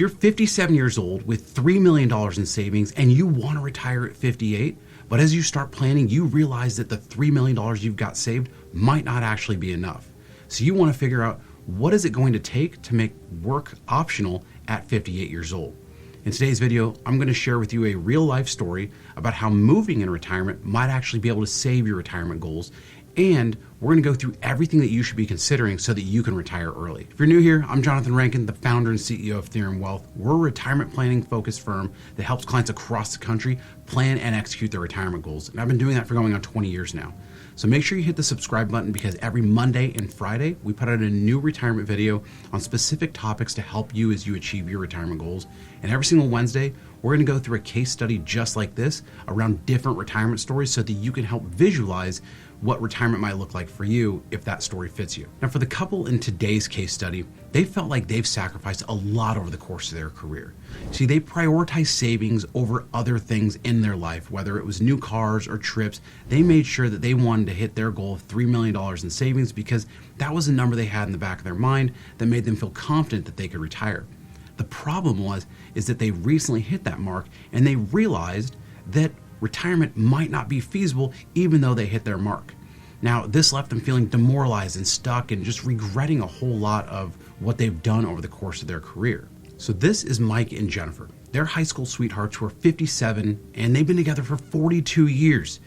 you're 57 years old with $3 million in savings and you want to retire at 58, but as you start planning, you realize that the $3 million you've got saved might not actually be enough. So you want to figure out, what is it going to take to make work optional at 58 years old? In today's video, I'm going to share with you a real life story about how moving in retirement might actually be able to save your retirement goals. And we're going to go through everything that you should be considering so that you can retire early. If you're new here, I'm Jonathan Rankin, the founder and CEO of Theorem Wealth. We're a retirement planning focused firm that helps clients across the country plan and execute their retirement goals. And I've been doing that for going on 20 years now. So make sure you hit the subscribe button, because every Monday and Friday, we put out a new retirement video on specific topics to help you as you achieve your retirement goals. And every single Wednesday, we're going to go through a case study just like this around different retirement stories so that you can help visualize what retirement might look like for you if that story fits you. Now, for the couple in today's case study, they felt like they've sacrificed a lot over the course of their career. See, they prioritized savings over other things in their life, whether it was new cars or trips. They made sure that they wanted to hit their goal of $3 million in savings because that was a number they had in the back of their mind that made them feel confident that they could retire. The problem is that they recently hit that mark and they realized that retirement might not be feasible even though they hit their mark. Now, this left them feeling demoralized and stuck and just regretting a whole lot of what they've done over the course of their career. So this is Mike and Jennifer. They're high school sweethearts who are 57 and they've been together for 42 years.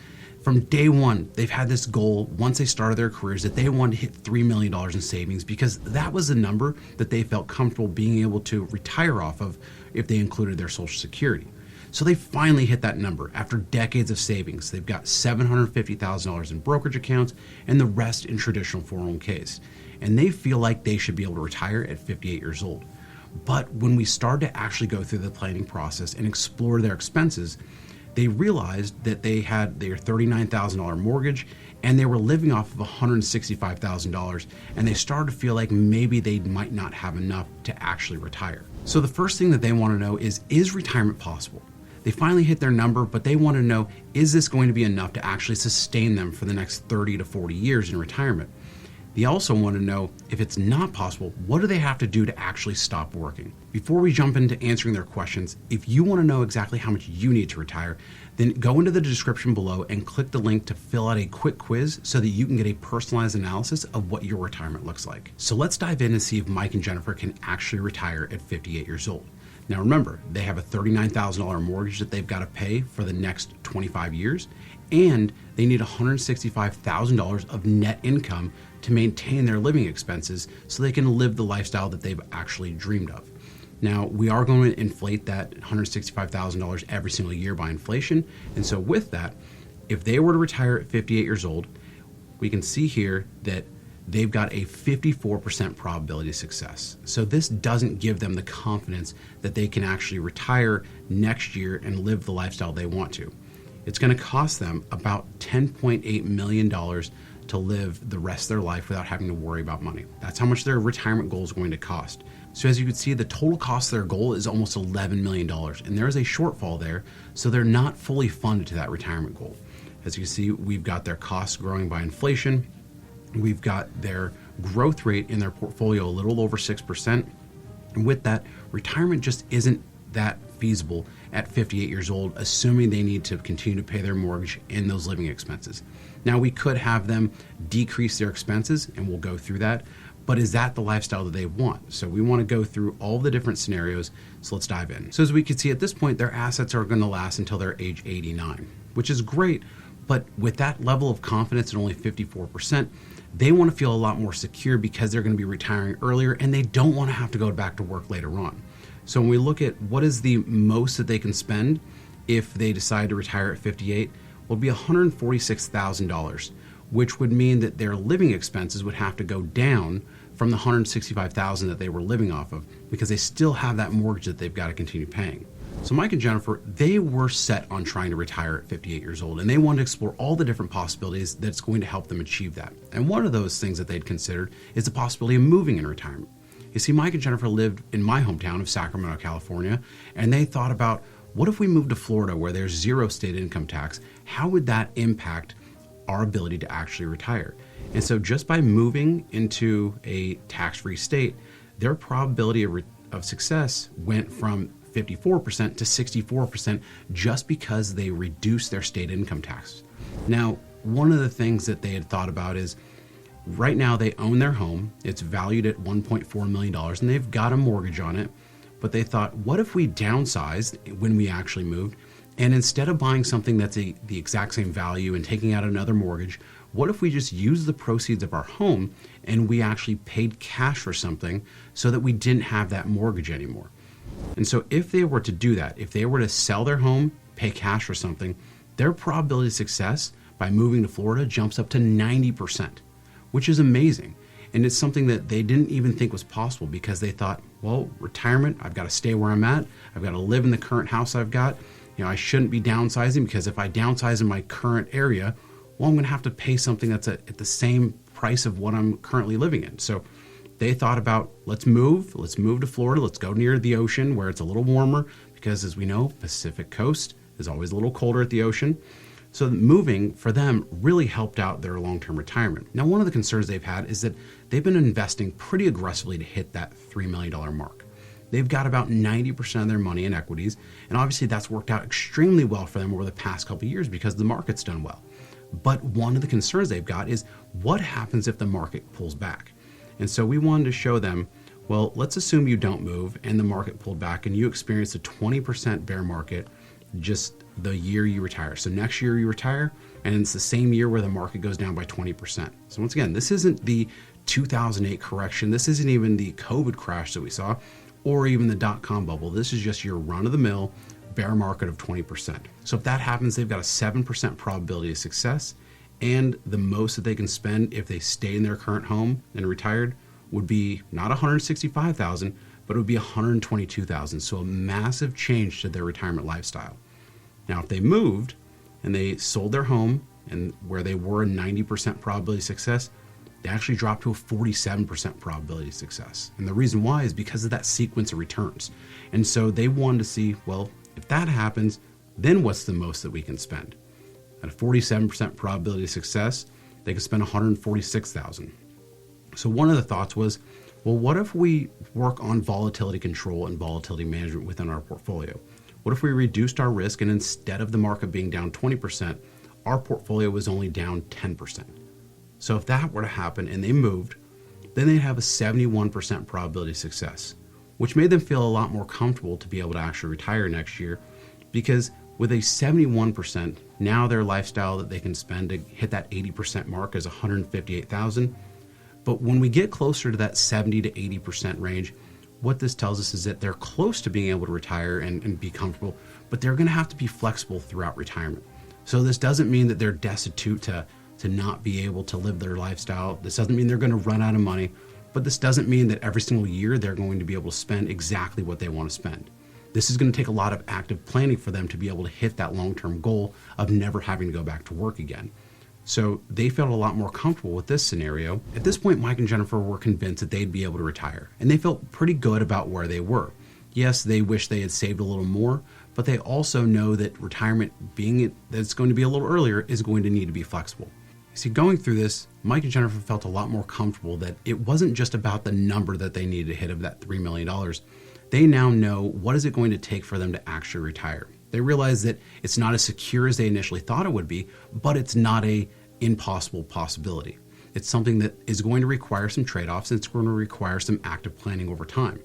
From day one, they've had this goal once they started their careers that they wanted to hit $3 million in savings because that was the number that they felt comfortable being able to retire off of if they included their Social Security. So they finally hit that number after decades of savings. They've got $750,000 in brokerage accounts and the rest in traditional 401ks. And they feel like they should be able to retire at 58 years old. But when we started to actually go through the planning process and explore their expenses, they realized that they had their $39,000 mortgage and they were living off of $165,000, and they started to feel like maybe they might not have enough to actually retire. So the first thing that they want to know is retirement possible? They finally hit their number, but they want to know, is this going to be enough to actually sustain them for the next 30 to 40 years in retirement? They also want to know, if it's not possible, what do they have to do to actually stop working? Before we jump into answering their questions, if you want to know exactly how much you need to retire, then go into the description below and click the link to fill out a quick quiz so that you can get a personalized analysis of what your retirement looks like. So let's dive in and see if Mike and Jennifer can actually retire at 58 years old. Now remember, they have a $39,000 mortgage that they've got to pay for the next 25 years, and they need $165,000 of net income to maintain their living expenses so they can live the lifestyle that they've actually dreamed of. Now, we are going to inflate that $165,000 every single year by inflation, and so with that, if they were to retire at 58 years old, we can see here that they've got a 54% probability of success. So this doesn't give them the confidence that they can actually retire next year and live the lifestyle they want to. It's going to cost them about $10.8 million to live the rest of their life without having to worry about money. That's how much their retirement goal is going to cost. So as you can see, the total cost of their goal is almost $11 million, and there is a shortfall there, so they're not fully funded to that retirement goal. As you can see, we've got their costs growing by inflation. We've got their growth rate in their portfolio a little over 6%. And with that, retirement just isn't that feasible at 58 years old, assuming they need to continue to pay their mortgage and those living expenses. Now, we could have them decrease their expenses, and we'll go through that, but is that the lifestyle that they want? So we want to go through all the different scenarios, so let's dive in. So as we can see at this point, their assets are going to last until they're age 89, which is great, but with that level of confidence at only 54%, they want to feel a lot more secure because they're going to be retiring earlier and they don't want to have to go back to work later on. So when we look at what is the most that they can spend if they decide to retire at 58, will be $146,000, which would mean that their living expenses would have to go down from the $165,000 that they were living off of because they still have that mortgage that they've got to continue paying. So Mike and Jennifer, they were set on trying to retire at 58 years old, and they wanted to explore all the different possibilities that's going to help them achieve that. And one of those things that they'd considered is the possibility of moving in retirement. You see, Mike and Jennifer lived in my hometown of Sacramento, California, and they thought about, what if we moved to Florida where there's zero state income tax? How would that impact our ability to actually retire? And so just by moving into a tax-free state, their probability of success went from 54% to 64% just because they reduced their state income tax. Now, one of the things that they had thought about is right now they own their home. It's valued at $1.4 million and they've got a mortgage on it. But they thought, what if we downsized when we actually moved? And instead of buying something that's the exact same value and taking out another mortgage, what if we just use the proceeds of our home and we actually paid cash for something so that we didn't have that mortgage anymore? And so if they were to do that, if they were to sell their home, pay cash for something, their probability of success by moving to Florida jumps up to 90%, which is amazing. And it's something that they didn't even think was possible because they thought, well, retirement, I've got to stay where I'm at. I've got to live in the current house I've got. I shouldn't be downsizing because if I downsize in my current area, well, I'm going to have to pay something that's at the same price of what I'm currently living in. So they thought about, let's move to Florida. Let's go near the ocean where it's a little warmer because, as we know, Pacific coast is always a little colder at the ocean. So moving for them really helped out their long-term retirement. Now, one of the concerns they've had is that they've been investing pretty aggressively to hit that $3 million mark. They've got about 90% of their money in equities, and obviously that's worked out extremely well for them over the past couple of years because the market's done well. But one of the concerns they've got is what happens if the market pulls back? And so we wanted to show them, well, let's assume you don't move and the market pulled back and you experience a 20% bear market just the year you retire. So next year you retire and it's the same year where the market goes down by 20%. So once again, this isn't the 2008 correction. This isn't even the COVID crash that we saw or even the dot-com bubble. This is just your run-of-the-mill bear market of 20%. So if that happens, they've got a 7% probability of success, and the most that they can spend if they stay in their current home and retired would be not $165,000, but it would be $122,000. So a massive change to their retirement lifestyle. Now, if they moved and they sold their home and where they were a 90% probability of success, they actually dropped to a 47% probability of success. And the reason why is because of that sequence of returns. And so they wanted to see, well, if that happens, then what's the most that we can spend? At a 47% probability of success, they could spend $146,000. So one of the thoughts was, well, what if we work on volatility control and volatility management within our portfolio? What if we reduced our risk and instead of the market being down 20%, our portfolio was only down 10%? So if that were to happen and they moved, then they'd have a 71% probability of success, which made them feel a lot more comfortable to be able to actually retire next year, because with a 71%, now their lifestyle that they can spend to hit that 80% mark is $158,000. But when we get closer to that 70 to 80% range, what this tells us is that they're close to being able to retire and be comfortable, but they're going to have to be flexible throughout retirement. So this doesn't mean that they're destitute to not be able to live their lifestyle. This doesn't mean they're going to run out of money, but this doesn't mean that every single year they're going to be able to spend exactly what they want to spend. This is going to take a lot of active planning for them to be able to hit that long-term goal of never having to go back to work again. So they felt a lot more comfortable with this scenario. At this point, Mike and Jennifer were convinced that they'd be able to retire, and they felt pretty good about where they were. Yes, they wish they had saved a little more, but they also know that retirement, being that it's going to be a little earlier, is going to need to be flexible. See, going through this, Mike and Jennifer felt a lot more comfortable that it wasn't just about the number that they needed to hit of that $3 million. They now know what is it going to take for them to actually retire. They realize that it's not as secure as they initially thought it would be, but it's not an impossible possibility. It's something that is going to require some trade-offs, and it's going to require some active planning over time.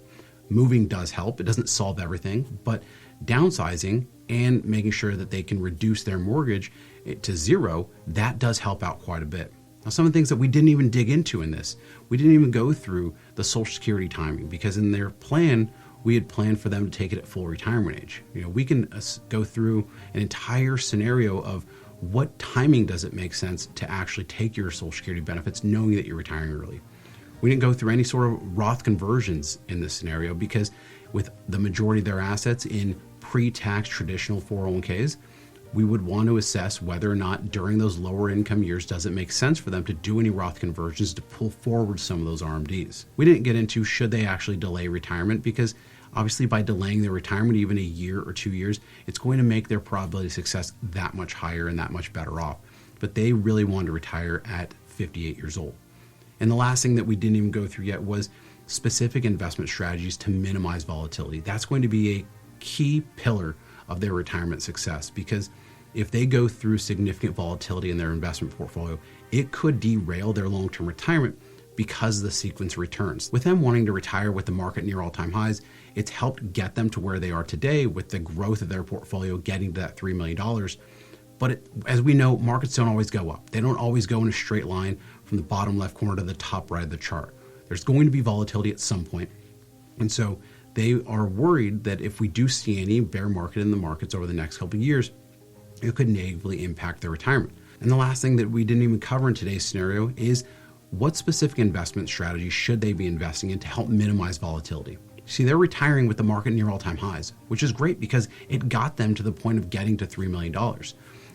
Moving does help. It doesn't solve everything, but downsizing and making sure that they can reduce their mortgage to zero, that does help out quite a bit. Now, some of the things that we didn't even dig into in this, we didn't even go through the Social Security timing, because in their plan, we had planned for them to take it at full retirement age. We can go through an entire scenario of what timing does it make sense to actually take your Social Security benefits knowing that you're retiring early. We didn't go through any sort of Roth conversions in this scenario, because with the majority of their assets in pre-tax traditional 401ks, we would want to assess whether or not during those lower income years does it make sense for them to do any Roth conversions to pull forward some of those RMDs. We didn't get into should they actually delay retirement, because obviously by delaying their retirement even a year or 2 years, it's going to make their probability of success that much higher and that much better off. But they really wanted to retire at 58 years old. And the last thing that we didn't even go through yet was specific investment strategies to minimize volatility. That's going to be a key pillar of their retirement success, because if they go through significant volatility in their investment portfolio, it could derail their long-term retirement because of the sequence of returns. With them wanting to retire with the market near all-time highs, it's helped get them to where they are today with the growth of their portfolio getting to that $3 million. But as we know, markets don't always go up. They don't always go in a straight line from the bottom left corner to the top right of the chart. There's going to be volatility at some point. And so they are worried that if we do see any bear market in the markets over the next couple of years, it could negatively impact their retirement. And the last thing that we didn't even cover in today's scenario is what specific investment strategy should they be investing in to help minimize volatility. See, they're retiring with the market near all-time highs, which is great because it got them to the point of getting to $3 million.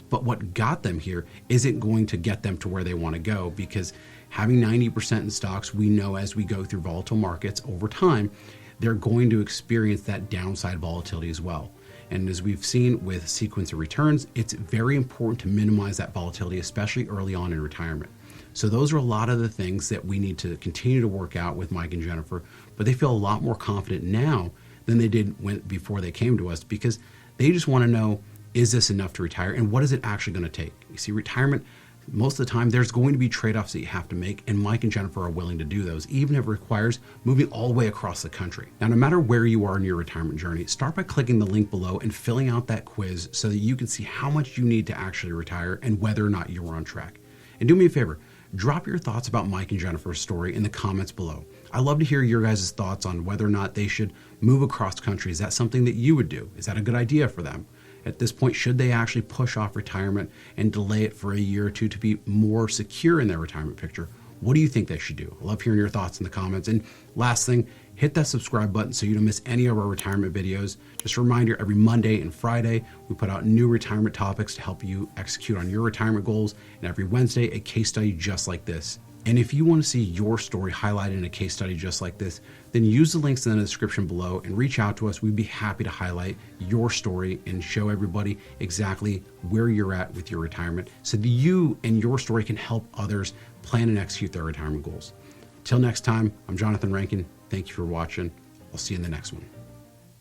But what got them here isn't going to get them to where they want to go, because having 90% in stocks, we know as we go through volatile markets over time, they're going to experience that downside volatility as well. And as we've seen with sequence of returns, it's very important to minimize that volatility, especially early on in retirement. So those are a lot of the things that we need to continue to work out with Mike and Jennifer, but they feel a lot more confident now than they did before they came to us, because they just want to know, is this enough to retire, and what is it actually going to take? You see, retirement, most of the time, there's going to be trade-offs that you have to make, and Mike and Jennifer are willing to do those, even if it requires moving all the way across the country. Now, no matter where you are in your retirement journey, start by clicking the link below and filling out that quiz so that you can see how much you need to actually retire and whether or not you're on track. And do me a favor, drop your thoughts about Mike and Jennifer's story in the comments below. I love to hear your guys' thoughts on whether or not they should move across country. Is that something that you would do? Is that a good idea for them? At this point, should they actually push off retirement and delay it for a year or two to be more secure in their retirement picture? What do you think they should do? I love hearing your thoughts in the comments. And last thing, hit that subscribe button so you don't miss any of our retirement videos. Just a reminder, every Monday and Friday, we put out new retirement topics to help you execute on your retirement goals. And every Wednesday, a case study just like this. And if you want to see your story highlighted in a case study just like this, then use the links in the description below and reach out to us. We'd be happy to highlight your story and show everybody exactly where you're at with your retirement so that you and your story can help others plan and execute their retirement goals. Till next time, I'm Jonathan Rankin. Thank you for watching. I'll see you in the next one.